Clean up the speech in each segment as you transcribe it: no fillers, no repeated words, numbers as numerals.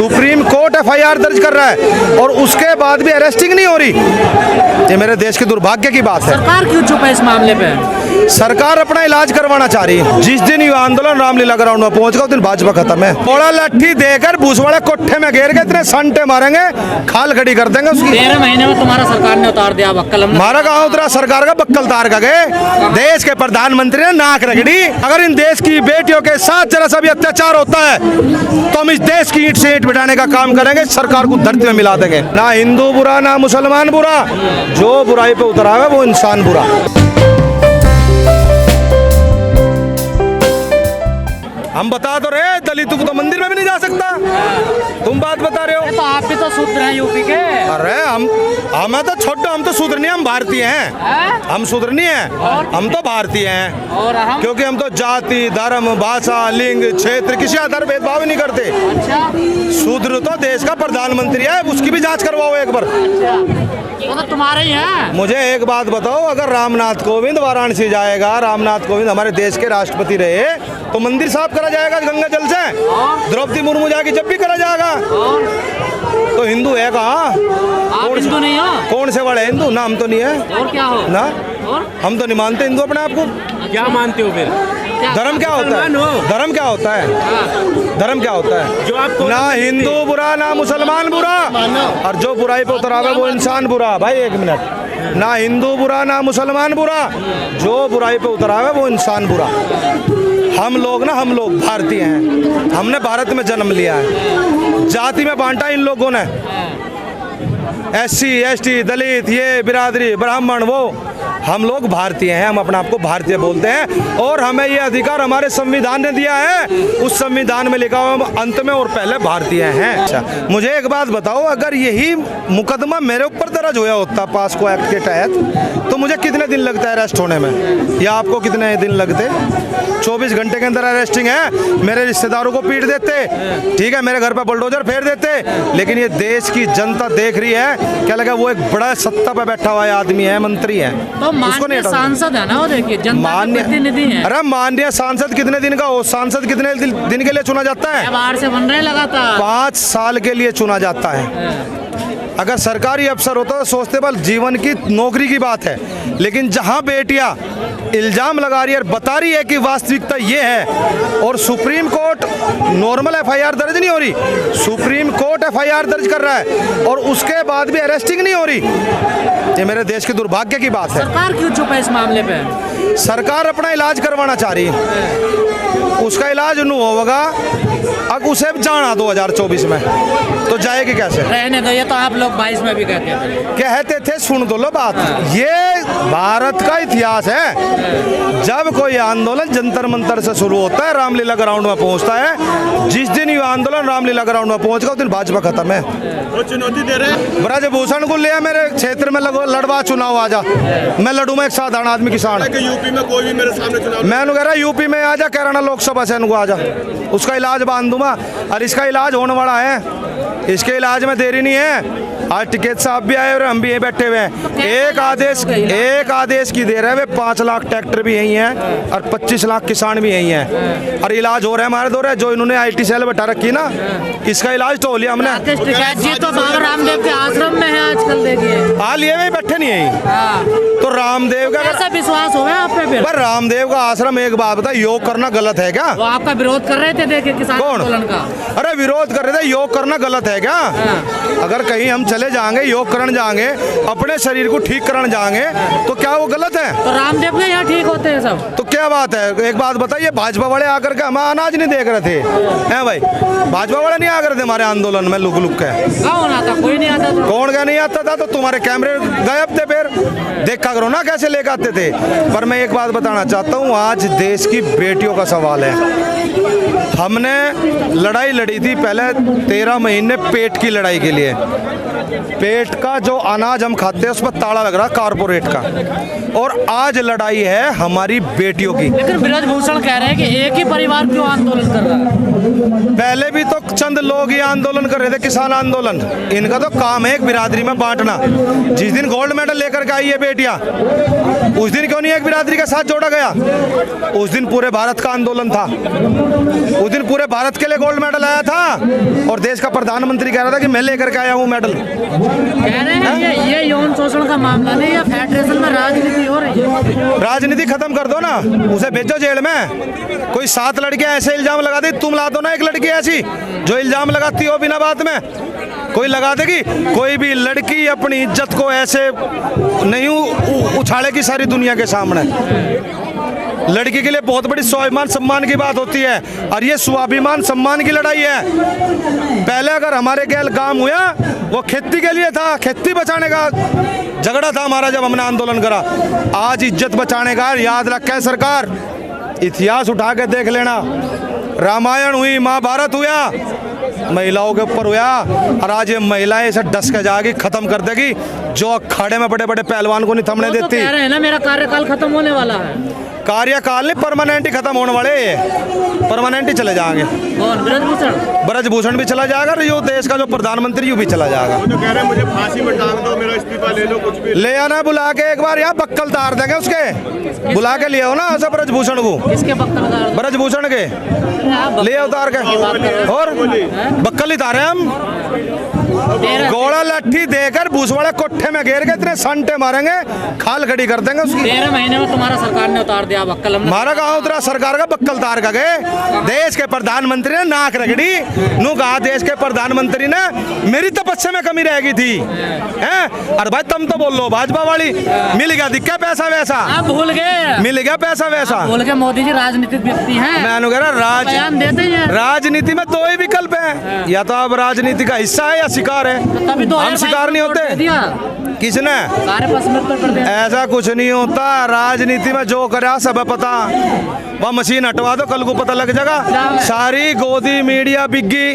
Supreme court FIR दर्ज कर रहा है और उसके बाद भी अरेस्टिंग नहीं हो रही। ये मेरे देश के दुर्भाग्य की बात है। सरकार क्यों चुप है इस मामले पे? सरकार अपना इलाज करवाना चाह रही है। जिस दिन ये आंदोलन रामलीला ग्राउंड में पहुंच गया उस दिन भाजपा खत्म है। थोड़ा लट्ठी देकर भूसवाड़े कोठे में घेर के इतने संटे मारेंगे, खाल खड़ी कर देंगे उसकी। 13 महीने में तुम्हारा सरकार ने उतार दिया बक्कल। हमारा कहाँ उतरा सरकार का बक्कल तार का गए। देश के प्रधानमंत्री ने नाक रगड़ी। अगर इन देश की बेटियों के साथ जरा सा भी अत्याचार होता है तो हम इस देश की ईंट से ईंट बिठाने का काम करेंगे, सरकार को धरती में मिला देंगे। ना हिंदू बुरा ना मुसलमान बुरा, जो बुराई पे उतरा है वो इंसान बुरा। हम बता तो रहे दलितों को तो मंदिर में भी नहीं जा सकता, तुम बात बता रहे हो। तो आप भी तो शूद्र हैं यूपी के। अरे हमें तो छोड़ो, हम तो शूद्र नहीं, हम भारतीय हैं। हम शूद्र नहीं हैं, हम तो भारतीय हैं। और हम क्योंकि हम तो जाति धर्म भाषा लिंग क्षेत्र किसी आधार भेदभाव नहीं करते। अच्छा, शूद्र तो देश का प्रधानमंत्री है, उसकी भी जांच करवाओ एक बार। वो तो तुम्हारे ही हैं। मुझे एक बात बताओ, अगर रामनाथ कोविंद वाराणसी जाएगा, रामनाथ कोविंद हमारे देश के राष्ट्रपति रहे, तो मंदिर साफ करा जाएगा गंगा जल से। द्रौपदी मुर्मू जाएगी जब भी करा जाएगा। तो हिंदू है कहाँ? आप हिंदू नहीं हो? कौन से बड़े हिंदू? ना हम तो नहीं है और क्या हो ना, और हम तो नहीं मानते हिंदू अपने आप को। क्या मानते हो फिर? धर्म क्या होता है? धर्म क्या होता है? धर्म क्या होता है? जो आपको ना हिंदू बुरा ना मुसलमान बुरा, और जो बुराई पे उतरा हुआ वो इंसान बुरा। भाई एक मिनट, ना हिंदू बुरा ना मुसलमान बुरा, जो बुराई पे उतरा हुआ वो इंसान बुरा। हम लोग भारतीय हैं, हमने भारत में जन्म लिया है। जाति में बांटा इन लोगों ने, SC ST दलित ये बिरादरी ब्राह्मण वो। हम लोग भारतीय हैं, हम अपने आप को भारतीय बोलते हैं और हमें ये अधिकार हमारे संविधान ने दिया है। उस संविधान में लिखा हुआ हम अंत में और पहले भारतीय हैं। अच्छा, मुझे एक बात बताओ, अगर यही मुकदमा मेरे ऊपर दर्ज होया होता पास्को एक्ट के तहत, तो मुझे कितने दिन लगता है अरेस्ट होने में, या आपको कितने दिन लगते? 24 घंटे के अंदर अरेस्टिंग है। मेरे रिश्तेदारों को पीट देते, ठीक है, मेरे घर पर बुलडोजर फेर देते। लेकिन ये देश की जनता देख रही है, क्या लगा वो एक बड़ा सत्ता पे बैठा हुआ आदमी है, मंत्री है, उसको नहीं हटाना। सांसद है ना वो, देखिए जनता के प्रतिनिधि है। अरे माननीय सांसद कितने दिन का हो? सांसद कितने दिन के लिए चुना जाता है? बाहर से बन रहे लगातार 5 साल के लिए चुना जाता है। अगर सरकारी अफसर होता तो सोचते बल जीवन की नौकरी की बात है, लेकिन जहां बेटियां इल्जाम लगा रही है, बता रही है कि वास्तविकता ये है, और सुप्रीम कोर्ट नॉर्मल एफआईआर दर्ज नहीं हो रही, सुप्रीम कोर्ट एफआईआर दर्ज कर रहा है और उसके बाद भी अरेस्टिंग नहीं हो रही। ये मेरे देश के दुर्भाग्य की बात है। सरकार क्यों चुप है इस मामले पे? सरकार अपना इलाज करवाना चाह रही है। उसका इलाज नहीं होगा, अब उसे जाना 2024 में तो जाएगी कैसे? रहने दो, ये तो आप लोग 22 में भी कहते थे। सुन दो लो बात, ये भारत का इतिहास है। जब कोई आंदोलन जंतर मंतर से शुरू होता है, रामलीला ग्राउंड में पहुंचता है। जिस दिन ये आंदोलन रामलीला ग्राउंड में पहुंच गया उस दिन भाजपा खत्म है। वो चुनौती दे रहे हैं। ब्रजभूषण को लिया मेरे क्षेत्र में लड़वा चुनाव, आजा मैं लड़ूंगा, एक साधारण आदमी किसान। यूपी में कोई भी मेरे सामने चुनाव, मैं कह रहा यूपी में आजा, कैराना लोकसभा से आजा, उसका इलाज बांध दूंगा। और इसका इलाज होने वाला है, इसके इलाज में देरी नहीं है। आज टिकैत साहब भी आए और हम भी यहीं बैठे हुए हैं। एक आदेश की देर है, वे 5 लाख ट्रैक्टर भी यही हैं और 25 लाख किसान भी यही हैं, और इलाज हो रहा है हमारे दो रहे। जो इन्होंने IT सेल बैठा रखी ना, इसका इलाज तो हो लिया हमने। टिकैत जी तो बाबा रामदेव के आश्रम में है आजकल, देखिए हाल ये में बैठे नहीं है। तो रामदेव का कैसा विश्वास हो गया आप पे फिर? पर रामदेव का आश्रम, एक बात बता, योग करना गलत है क्या? वो आपका विरोध कर रहे थे, देखिए किसान आंदोलन का। अरे विरोध कर रहे थे, योग करना गलत है क्या? अगर कहीं हम चले जाएंगे, योग करने जाएंगे, अपने शरीर को ठीक करने जाएंगे, तो क्या वो गलत है? तो रामदेव के यहाँ ठीक होते हैं सब, तो क्या बात है? एक बात बताइए, भाजपा वाले आकर के हमारा अनाज नहीं देख रहे थे हैं भाई? भाजपा वाले नहीं आकर थे हमारे आंदोलन में लुक के? कौन आता? कोई नहीं आता था। कौन क्या नहीं आता था? तो तुम्हारे कैमरे गायब थे, फिर देखा करो ना कैसे लेकर आते थे। पर मैं एक बात बताना चाहता हूँ, आज देश की बेटियों का सवाल है। हमने लड़ाई लड़ी थी पहले 13 महीने पेट की लड़ाई के लिए। पेट का जो अनाज हम खाते हैं उस पर ताला लग रहा कारपोरेट का, और आज लड़ाई है हमारी बेटियों की। लेकिन ब्रजभूषण कह रहे हैं कि एक ही परिवार क्यों आंदोलन कर रहा है? पहले भी तो चंद लोग ये आंदोलन कर रहे थे, किसान आंदोलन। इनका तो काम है एक बिरादरी में बांटना। जिस दिन गोल्ड मेडल लेकर के आई है बेटियां, उस दिन क्यों नहीं एक बिरादरी के साथ जोड़ा गया? उस दिन पूरे भारत का आंदोलन था, उस दिन पूरे भारत के लिए गोल्ड मेडल आया था और देश का प्रधानमंत्री कह रहा था कि मैं लेकर के आया हूँ मेडल। कह रहे हैं ये यौन शोषण का मामला नहीं, या फेडरेशन में राजनीति हो रही है। राजनीति खत्म कर दो ना, उसे भेजो जेल में। कोई 7 लड़कियां ऐसे इल्जाम लगा दी, तुम ला दो ना एक लड़की ऐसी जो इल्जाम लगाती हो बिना बात में। कोई लगा देगी? कोई भी लड़की अपनी इज्जत को ऐसे नहीं उछाड़ेगी सारी दुनिया के सामने। लड़की के लिए बहुत बड़ी स्वाभिमान सम्मान की बात होती है, और ये स्वाभिमान सम्मान की लड़ाई है। पहले अगर हमारे गैल काम हुआ वो खेती के लिए था, खेती बचाने का झगड़ा था हमारा जब हमने आंदोलन करा। आज इज्जत बचाने का याद रखे सरकार। इतिहास उठा के देख लेना, रामायण हुई, महाभारत हुआ, महिलाओं के ऊपर हुआ, और आज ये महिलाएं इसे डस के जाएगी, खत्म कर देगी। जो अखाड़े में बड़े बड़े पहलवान को नहीं थमने वो तो देती। कह रहे हैं ना मेरा कार्यकाल खत्म होने वाला है। कार्यकाल नहीं, परमानेंट ही खत्म होने वाले, परमानेंट ही चले जाएंगे। कौन? ब्रजभूषण? ब्रजभूषण भी चला जाएगा और यो देश का जो प्रधानमंत्री यू भी चला जाएगा। वो तो कह रहे हैं मुझे फांसी में टांग दो, मेरा इस्तीफा ले लो, कुछ भी ले आना बुला के एक बार, यहाँ बक्कल तार देंगे उसके, बुला के ले आओ ना ऐसा ब्रजभूषण को, किसके बक्कल? ब्रजभूषण के ले उतार के, और बक्कल ही तारे हम। गोला लट्ठी देकर भूसवाड़े कोठे में घेर के इतने संटे मारेंगे, खाल खड़ी कर देंगे उसकी। 13 महीने में तुम्हारा सरकार ने उतार दिया बक्कल। हमारा कहा उतरा सरकार का बक्कल तार का गए। देश के प्रधानमंत्री ने नाक रगड़ी, नू कहा देश के प्रधानमंत्री ने मेरी तपस्या में कमी रह गई थी, हैं? अरे भाई तुम तो बोल लो भाजपा वाली, मिल गया दिक्कत पैसा वैसा, आप भूल गए, मिल गया पैसा वैसा। भूल के मोदी जी राजनीतिक व्यक्ति हैं। मैं कह रहा बयान देते हैं। राजनीति में 2 ही विकल्प है, या तो आप राजनीति का हिस्सा है या शिकार है। तभी तो हम शिकार नहीं होते। किसने? ऐसा कुछ नहीं होता। राजनीति में जो करा सब पता, वह मशीन हटवा दो कल को पता लग जाएगा। सारी गोदी मीडिया बिग्गी,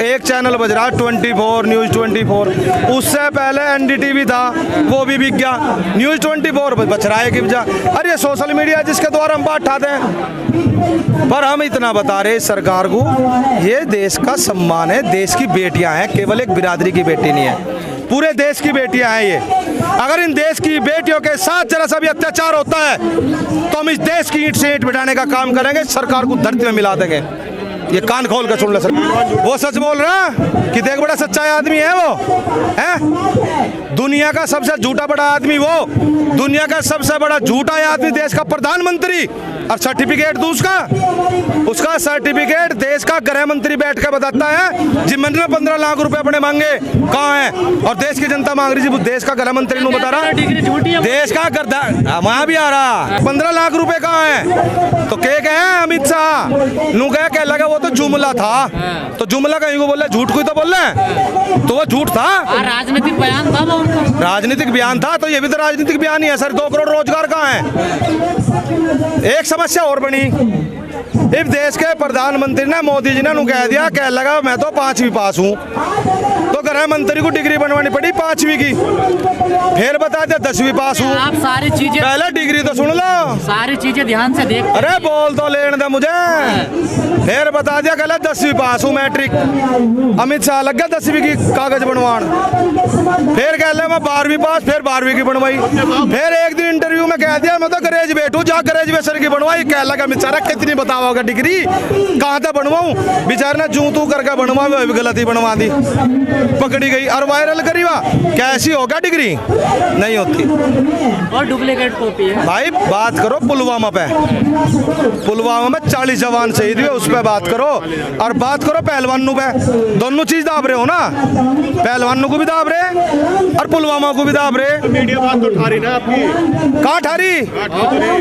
एक चैनल बज रहा 24 न्यूज 24, उससे पहले एनडीटीवी था वो भी बिक गया, न्यूज 24 बच रहा है कि जा। अरे ये सोशल मीडिया जिसके द्वारा हम बात उठाते हैं। पर हम इतना बता रहे सरकार को, ये देश का सम्मान है, देश की बेटियां हैं, केवल एक बिरादरी की बेटी नहीं है, पूरे देश की बेटियां हैं ये। अगर इन देश की बेटियों के साथ जरा सा भी अत्याचार होता है तो हम इस देश की ईंट से ईंट बिठाने का काम करेंगे, सरकार को धरती में मिला देंगे। ये कान खोल कर सुन ले सर, वो सच बोल रहा कि देख बड़ा सच्चा आदमी है वो, है दुनिया का सबसे झूठा बड़ा आदमी, वो दुनिया का सबसे बड़ा झूठा आदमी देश का प्रधानमंत्री। और सर्टिफिकेट दूं उसका सर्टिफिकेट देश का गृह मंत्री बैठ कर बताता है जी मैंने 15 लाख रुपए अपने मांगे, कहाँ है? और देश की जनता मांग रही थी, देश का गृह मंत्री नु बता रहा देश का वहां भी आ रहा 15 लाख रुपए कहाँ है? तो के कहे अमित शाह नु कह लगा वो तो जुमला था, तो जुमला कहीं को बोले, झूठ को तो बोल रहे, तो वो झूठ था, राजनीतिक बयान था वो उनका, राजनीतिक बयान था। तो ये भी तो राजनीतिक बयान ही है सर। 2 करोड़ रोजगार कहाँ है? एक समस्या और बनी, इस देश के प्रधानमंत्री ने मोदी जी ने कह दिया, कह लगा मैं तो 5वीं पास हूँ, तो गृह मंत्री को डिग्री बनवानी पड़ी 5वीं की, फिर बता दिया 10वीं पास हूँ। आप सारी चीजें, पहले डिग्री तो सुन लो, सारी चीजें ध्यान से देख। अरे बोल तो लेने दे मुझे। फिर बता दिया गलत 10वीं पास हूँ मैट्रिक, अमित शाह लग गया 10वीं की कागज बनवान, फिर कह ले मैं 12वीं पास, फिर 12वीं की बनवाई, फिर एक दिन इंटरव्यू में कह दिया मैं तो ग्रेजुएट हूँ, जा ग्रेजुएशन की बनवाई, कह लगा अमित शाह कितनी बताओगे डिग्री, कहाँ तक बनवाऊं? बेचारे ने जू तू करके बनवा, भी गलती बनवा दी, पकड़ी गई और वायरल करी। वाह कैसी होगा डिग्री? नहीं होती, और डुप्लीकेट कॉपी है। भाई बात करो पुलवामा पे, पुलवामा में 40 जवान शहीद हुए, उस पर बात करो, और बात करो पहलवानों पे। दोनों चीज दाब रहे हो ना, पहलवानों को भी दाब रहे और पुलवामा को भी दाब रहे। मीडिया बात तो ठारी ना आपकी, कहाँ ठारी?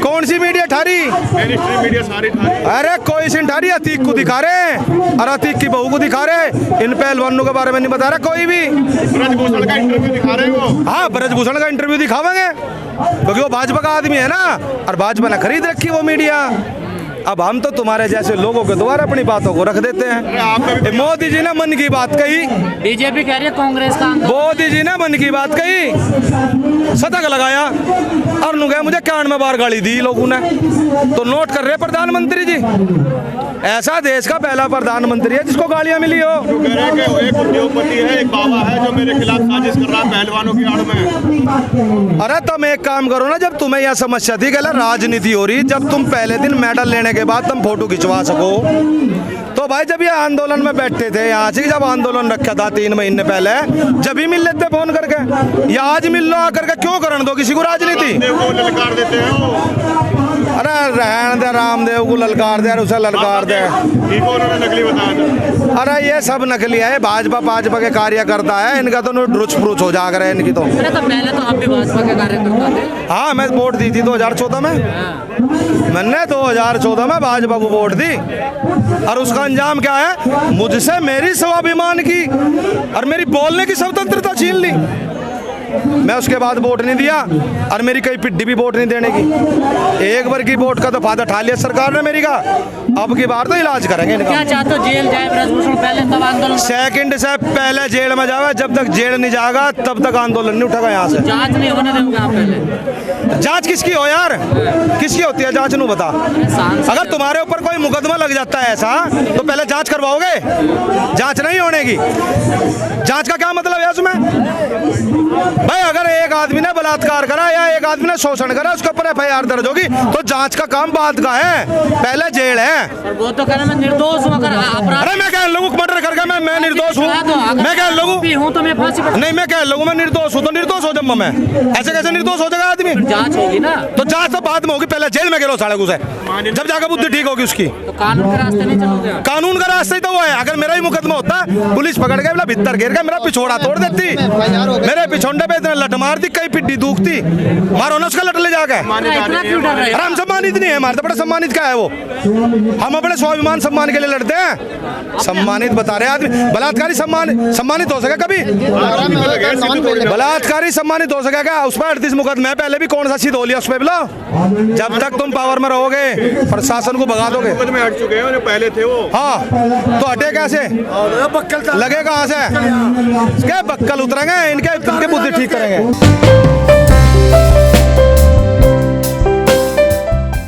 कौन सी मीडिया ठारी? मीडिया सारी ठारी। अरे कोई सिंह ठारी, अतीक को दिखा रहे और अतीक की बहू को दिखा रहे, इन पहलवानों के बारे में नहीं बता रहा कोई भी। ब्रजभूषण का इंटरव्यू दिखा रहे हैं वो। हाँ ब्रजभूषण का इंटरव्यू दिखावेंगे क्योंकि वो भाजपा का आदमी है ना, और भाजपा ने खरीद रखी वो मीडिया। अब हम तो तुम्हारे जैसे लोगों के द्वारा अपनी बातों को रख देते हैं। मोदी जी ने मन की बात कही, बीजेपी कह रही है कांग्रेस का आंदोलन। मोदी जी ने मन की बात कही, शतक लगाया और नु गए मुझे 91 बार गाली दी लोगों ने। तो नोट कर रहे प्रधानमंत्री जी, ऐसा देश का पहला प्रधानमंत्री है जिसको गालियां मिली हो। कह रहे हैं कि एक उद्योगपति है, एक बाबा है जो मेरे खिलाफ साजिश कर रहा है पहलवानों की आड़ में। अरे तुम एक काम करो ना, जब तुम्हें यह समस्या थी कि राजनीति हो रही, जब तुम पहले दिन मेडल लेने के बाद तुम फोटो खिंचवा सको, तो भाई जब ये आंदोलन में बैठे थे यहाँ से, जब आंदोलन रखा था 3 महीने पहले, जब ही मिल लेते फोन करके, या आज मिल लो आकर के, क्यों करने दो किसी को राजनीति। को ललकार देते हैं वो। अरे रहन दे, रामदेव को ललकार दे, उसे ललकार दे। ठीक हो, उन्होंने नकली बताया। अरे ये सब नकली है, भाजपा के कार्यकर्ता है, इनका तो रुच फ्रुच हो जा रहा है इनकी तो। अरे तो पहले तो आप भी भाजपा के कार्यकर्ता थे। हाँ, मैं वोट दी थी 2014 में। मैंने 2014 में भाजपा को वोट दी, और उसका अंजाम क्या है, मुझसे मेरी स्वाभिमान की और मेरी बोलने की स्वतंत्रता छीन ली। मैं उसके बाद वोट नहीं दिया, और मेरी कई पिड्डी भी वोट नहीं देने की। एक बार की वोट का तो फायदा उठा लिया सरकार ने मेरी का, अब की बार तो इलाज करेंगे इनका। क्या चाहते हो, जेल जाए ब्रजभूषण पहले तब आंदोलन? सेकंड से पहले जेल में जावे, जब तक जेल नहीं जाएगा तब तक आंदोलन नहीं उठेगा यहाँ से। जांच नहीं होने देंगे आप पहले? जांच किसकी हो यार, किसकी होती है जांच, नू बता। अगर तुम्हारे ऊपर कोई मुकदमा लग जाता है ऐसा, तो पहले जांच करवाओगे? जांच नहीं होने की। जांच का क्या मतलब है उसमें? भाई अगर एक आदमी ने बलात्कार करा या एक आदमी ने शोषण करा, उसके ऊपर FIR दर्ज होगी, तो जांच का काम बाद का है, पहले जेल है। और वो तो कह रहे मैं निर्दोष हूँ। अगर अपराध, अरे मैं क्या लोगों को मर्डर करके मैं निर्दोष हूँ? मैं क्या लोगों हूँ तो मैं फांसी पर। नहीं, मैं क्या लोगों में निर्दोष हूँ तो निर्दोष हो जाऊंगा मैं? ऐसे कैसे निर्दोष हो जाएगा आदमी? जांच होगी ना, तो जांच तो बाद में होगी, पहले जेल में गिरो साले घुसे, जब जाकर बुद्धि ठीक होगी उसकी। तो कानून के रास्ते नहीं चलोगे? कानून का रास्ता ही तो वो है। अगर मेरा ही मुकदमा होता, पुलिस पकड़ के बोला भीतर घेर के मेरा पिछोड़ा तोड़ देती, मेरे पिछोंडे पे इतना लट मार दी, कई पिड्डी दूखती, मारो ना उसका लट ले जाके। इतना क्यों डर रहे अरे हम सम्मानित नहीं है, हमारे तो बड़ा सम्मानित क्या है वो, हम अपने स्वाभिमान सम्मान के लिए लड़ते हैं। सम्मानित बता रहे आदमी, बलात्कारी सम्मानित हो सके कभी? बलात्कारी सम्मानित हो सकेगा? उस पर 38 मुकदमे है, पहले भी कौन सा सिद्ध हो लिया उस पर बोला? जब तक तुम पावर में रहोगे प्रशासन को भगा दोगे। मुकदमे हट चुके हैं, पहले थे वो। हाँ, तो हटे कैसे? लगे कहाँ से? क्या बक्कल उतरेंगे, इनके बुद्धि ठीक करेंगे।